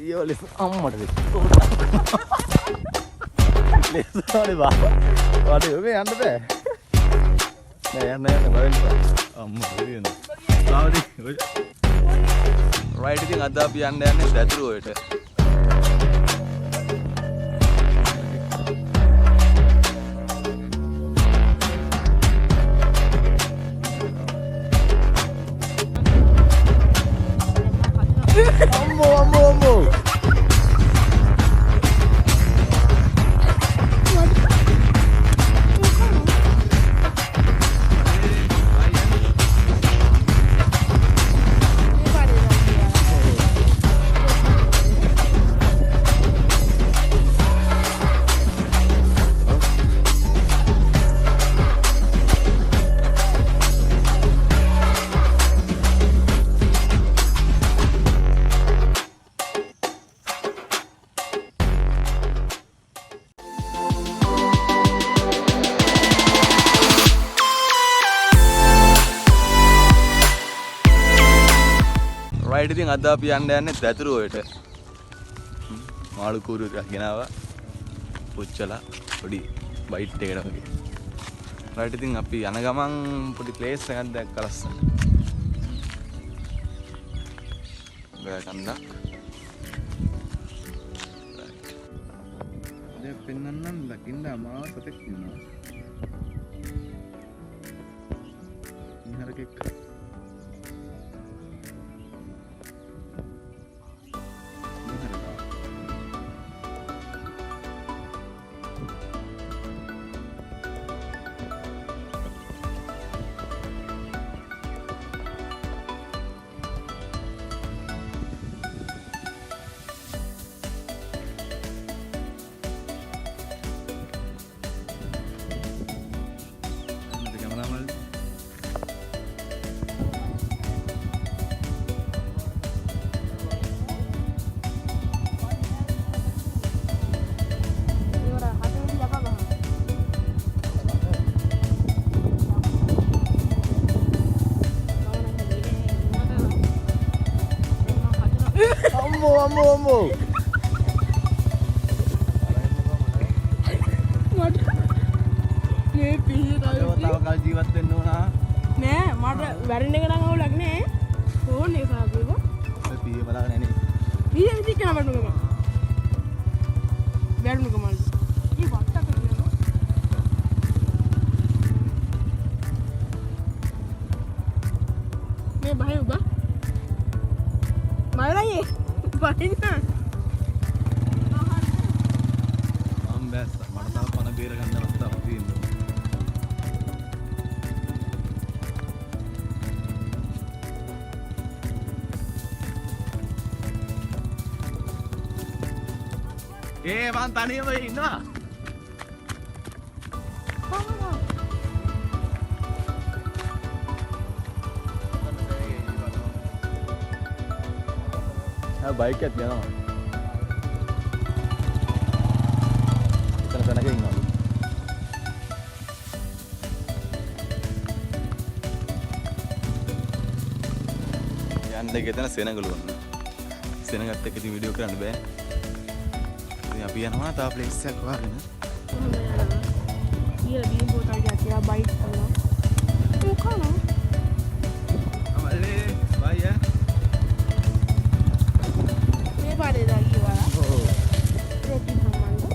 අයියෝ ලෙස අම්මට දෙන්න. ලේසානේ බා. වාඩි ඔබේ යන්න බෑ. නෑ යන්න බලන්න. අම්මා හරියන. ආවදී. රයිට් ඉතින් අද අපි යන්නේ දැතුරුවට. Ammo. රයිට් ඉතින් අද අපි යන්නේ දැතුරුවට. මාළු කූරු ගෙනාවා. පුච්චලා පොඩි බයිට් එකකට වගේ. රයිට් ඉතින් අපි යන ගමන් පොඩි ප්ලේස් එකක් දැක්කා ලස්සන. ගෑ කන්දක්. දැන් පෙන්නන්නම් දකින්න අමාව සතෙක් ඉන්නවා. ඉහරකෙක් Ammo. මේ පිහිරයි. තව කල් ජීවත් වෙන්න ඕන. නෑ මට වැරෙන්න එක නම් අවුලක් නෑ. ෆෝන් එක ආපේක. ඔය පිහිය බලාගෙන නේ. පිහිය විදිහ කරන මට නම. වැරුණු කමල්. ඊ වට්ටක කියනවා. මේ බහේ උබ. මලයි. Bahina. Ambas, mata apa nak beri kan dalam tak film. Bang tani apa ini? Bike එකක් යනවා. එතන තැනක ඉන්නවා. යන්නේ ගෙතන සෙනගලු වන්න. සෙනගත් එක්ක ඉතින් වීඩියෝ කරන්න බෑ. ඉතින් අපි යනවා තා ප්ලේස් එකක් හොයාගෙන. ඊළ බීම් බෝතල් ගියා කියලා බයික් කරනවා. මොකක්ද? අමලේ බයි යා. Pada lagi wala. Oh. Ready naman do.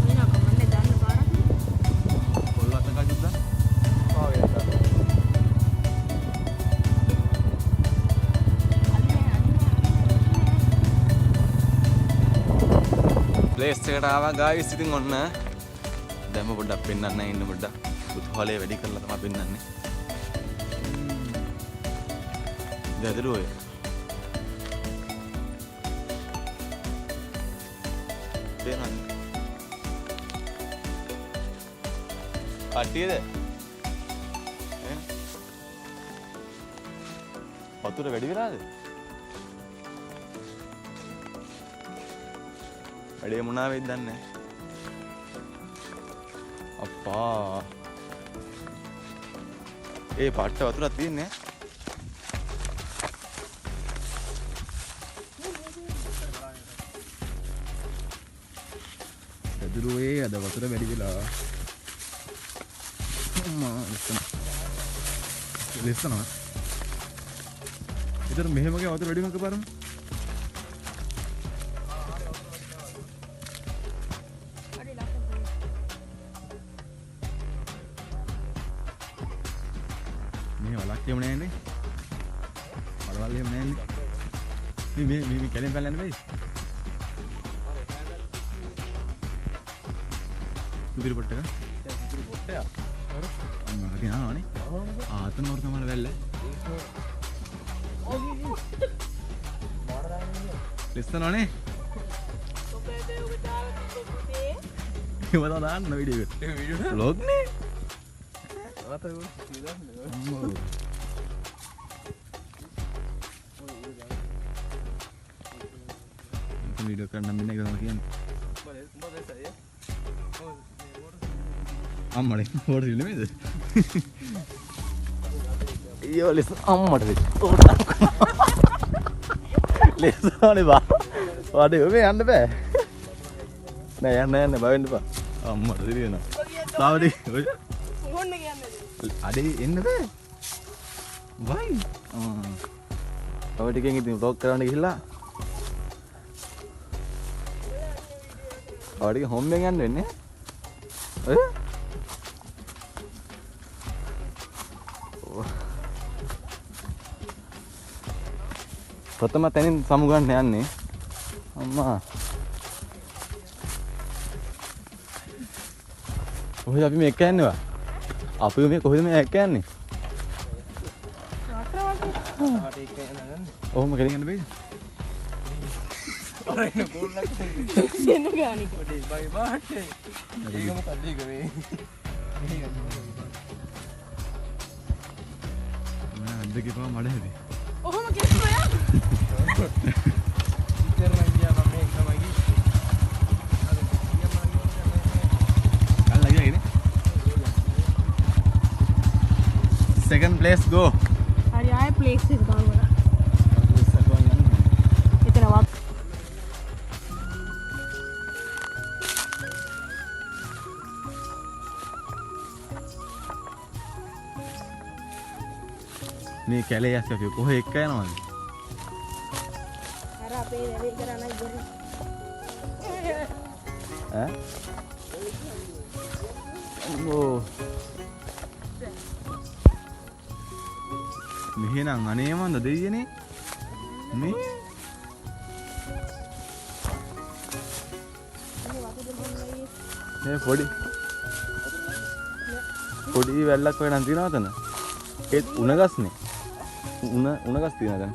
May nakamanne daan na para. Wala ta ka judda. Oh yeah. Place එකට ආවා guys ඉතින් ඔන්න දැන් පොඩ්ඩක් පෙන්නන්න ඉන්න පොඩ්ඩක් පුතුහලේ වැඩි කරලා තමයි පෙන්නන්නේ. දැදරුවේ කට්ටියද? වතුර වැඩි වෙලාද? වැඩේ මොනවා වෙයිද දන්නේ නැහැ. අප්පා. ඒ පාට්ට වතුරක් තියෙන්නේ. දැදුරුවේ අද වතුර වැඩි වෙලා. අම්මා ලස්සනවා. ඒතර මෙහෙම වගේ වතුර වැඩි වෙනක පාරම. මේ වලක් එහෙම නැහැ නේ. වලවල් එහෙම නැහැ නේ. මේ කැලෙන් පැනලා යන්න බෑයි. සුපිරි පොට්ටක. සුපිරි පොට්ටය. අම්මා ගියානේ. ආතන වර තමයි වැල්ල. ලස්සනවනේ. ඉවලා දාන්න වීඩියෝ එක. vlog නේ. වීඩියෝ කරන්න නම් ඉන්නේ කියලා කියන්නේ. අම්මනේ පොඩි නෙමෙයිද? අයියෝ ලෙස අම්මට වෙච්ච. ලෙසනේ බා. වාඩි වෙ යන්න බෑ. නෑ යන්න බවෙන්න බා. අම්මට දිරිනවා. තාවඩි ඔය ඕන්න කියන්නේ. අඩේ එන්න බෑ. වයි. තව ටිකෙන් ඉතින් vlog කරන්න ගිහිල්ලා. තව ටික හොම්බෙන් යන්න වෙන්නේ. ඔය ප්‍රථම තැනින් සමුගන්න යන්නේ අම්මා. කොහෙද අපි මේ එක්ක යන්නේවා? අපි මේ කොහෙද මේ එක්ක යන්නේ? ඔහොම කෙලින් යන්න බෑද? අර එන ගෝල්ලක් එන්න ගානේ කොටේ බයි බාටේ. ඒක මොකක්ද ඒක මේ? මම අද්දගේ පාව මඩ හැදේ. ඔහොම කෙස්කෝ යා. ඉතින් නම් ගියා මම මේක තමයි ගියේ. Second place go. Hari aaya place එක ගාවලා. එතන වත්. මේ කැලේ යස් අපි කොහෙ එක්ක යනවද? අර අපේ වැඩේ කරන්න ඉතින්. ඈ? අම්මෝ. මෙහෙනම් අනේ මන්ද දෙයියනේ මේ පොඩි වැල්ලක් වගේ නම් තියනවා තන ඒත් උණ ගස්නේ උණ ගස් තියනවා තන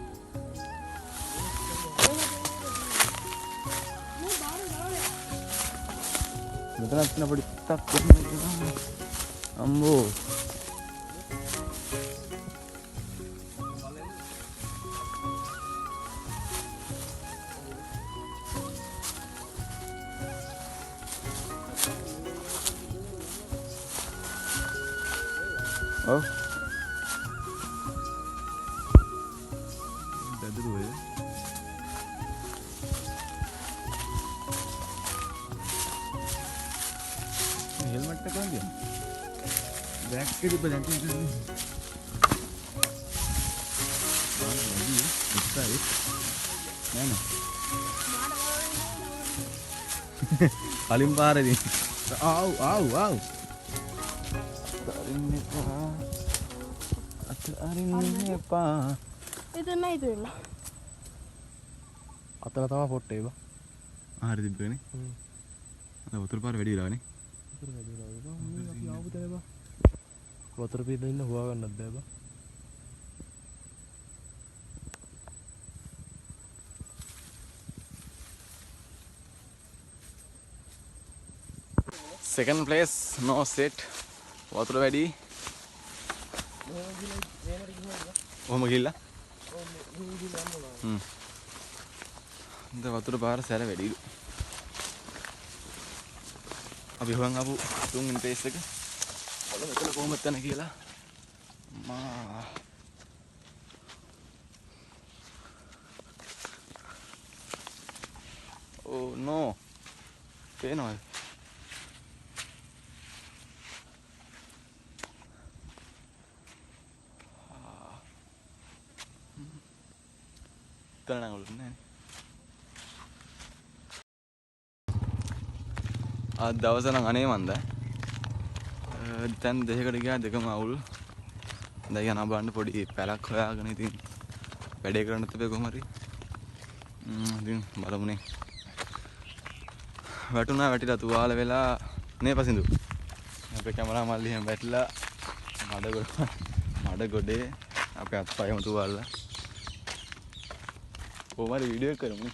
මෙතනත් තියෙන පොඩි 탁 අම්බෝ Oh. Dadruwe. Helmet ta kahan gaya? Back ke ऊपर जाके इधर. हाँ लगी है. इसका है. नहीं ना. हालिम पार है दी. आओ आओ आओ. Tarin pa. At tarin pa. Ito na ito na. අතන තමයි පොට්ටේ බා. ආහාර තිබ්බනේ. අද වතුර පාර වැඩි වෙලානේ. වතුර වැඩි වෙලා බා. මේ අපි ආපු තැන බා. වතුර පිටින් ඉන්න හොවා ගන්නත් බෑ බා. Second place no set. වතුර වැඩි. ඔහොම ගිහිල්ලා. වතුර පාර සැර වැඩිලු. අපි හොයන් ආපු තුන්වෙනි ප්ලේස් එක. බලමු එතන කොහොමද යන්නේ කියලා. මා Oh no. පේනවද? වල නම් උළුන්නේ නැහැ. ආ දවස නම් අනේ මන්ද. දැන් දෙකකට ගියා දෙකම අවුල්. දැන් යන බලන්න පොඩි පැලක් හොයාගෙන ඉතින් වැඩේ කරන්න තිබේ කොහොම හරි. ඉතින් බලමුනේ. වැටුණා වැටිලා තුවාල වෙලා නේ පසින්දු. අපේ කැමරා මල්ලි එහෙම වැටිලා මඩ ගොඩේ අපේ අත්පයම තුවාලලා. කොහොම හරි වීඩියෝ එක කරමු.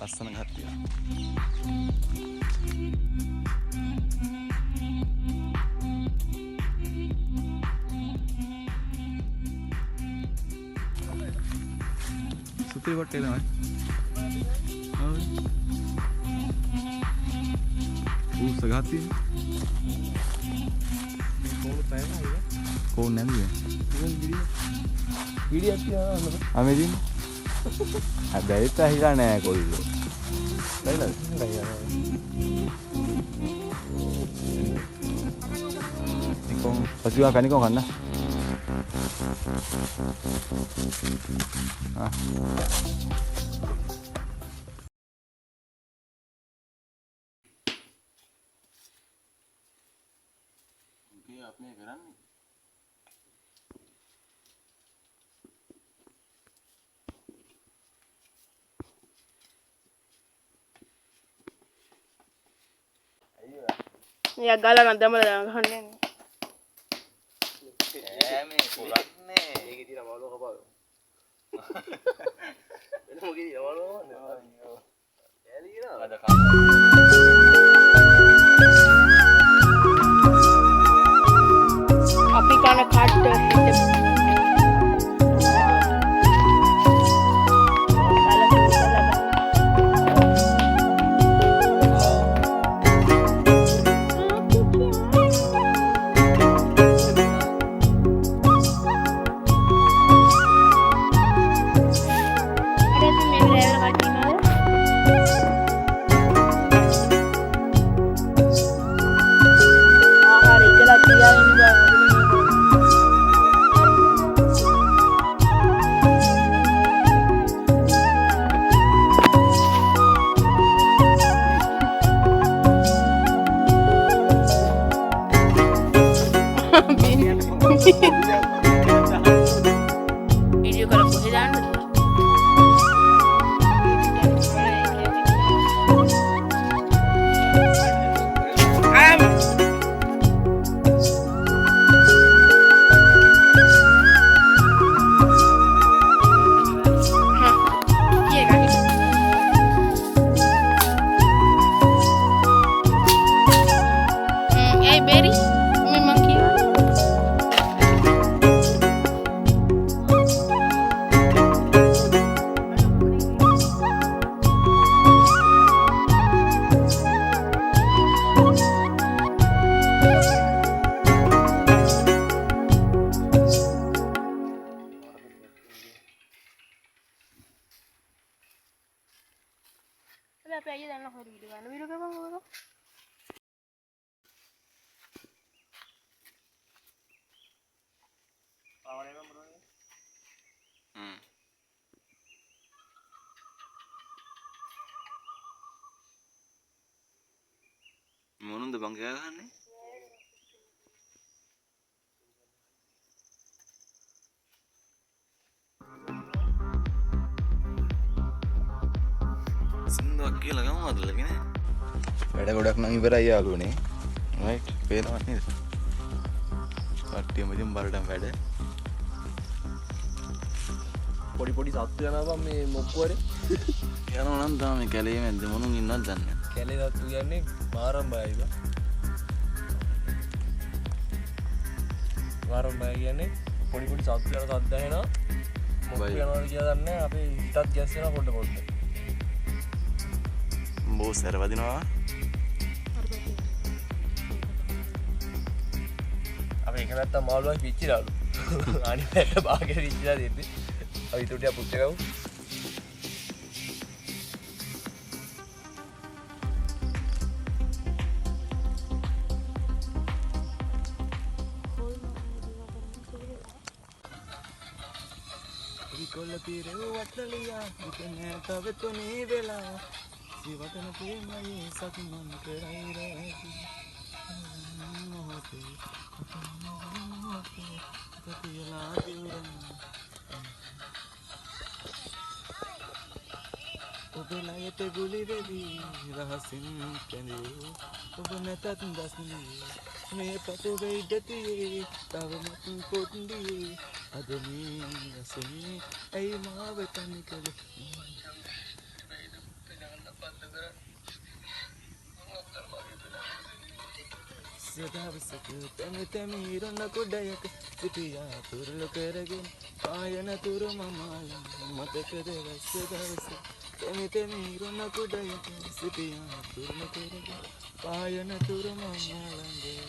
ලස්සන ගත්තා. सुत्री बट्टे ना वो सगाती है कौन नहीं है वीडियो आती है हमें दिन अब इतना ही जाने है कोई लोग नहीं ना कौन पसी वहाँ कहीं कौन करना हाँ आपने करा नहीं या गाला ना दम लगा खाने मैं पुराने ඒක දින මාළු කපාව එන මොකද දින මාළු ඇලි කියනවා ada අපි කන කට්ට वीडियो करो मुझे जान पे आइए जाना हो वीडियो का बोलो මොනුන්ද බං කෑ ගහන්නේ සින්දුවක් කියලා ගමු අදලගෙන වැඩ ගොඩක් නම් ඉවරයි යාළුවනේ රයිට් පේනවත් නේද කට්ටියම ඉතින් බරටම වැඩ පොඩි පොඩි සත්තු යනවා බං මේ මොක්කුවරේ යනවා නම් තමයි කැලේ මැද්ද මොනුන් ඉන්නවද දන්නේ කැලේ සත්තු කියන්නේ මාරම් බයයි බං මාරම් බය කියන්නේ පොඩි පොඩි සත්තු යන සද්ද ඇහෙනවා මොකක් යනවද කියලා දන්නේ නැහැ අපේ හිතත් ගැස් වෙනවා පොඩ පොඩ බෝ සැර වදිනවා අපි එක පැත්තක් මාළුවක් පිච්චිලාලු අනිත් පැත්ත බාගෙට පිච්චිලා දෙන්නේ අපි ඊට ටික පුච්ච ගමු විකොල්ල පිරෙව් වටලියා හිතනේ තව තුනේ වෙලා සිවතන ප්‍රේමයේ සතුමන් කරයි රැකි මොහොතේ කතියලා දිවුරන් ඔබ ලයට ගුලි වෙවි රහසින් කැඳේ ඔබ නැතත් දස්නේ මේ පතු වෙයිදතියේ තවමත් පොඩ්ඩියේ අද මේ රසනේ ඇයි මාව තනි කළේ සදාවසක තැමි තැමි ඉරණ කොඩයක සිටියා තුරුළු කරගෙන ආයන තුරු මමාලන් මතකද වැස්ස දවස තැමි තැමි ඉරණ කොඩයක සිටියා තුරුළු කරගෙන ආයන තුරු මමාලන්ගේ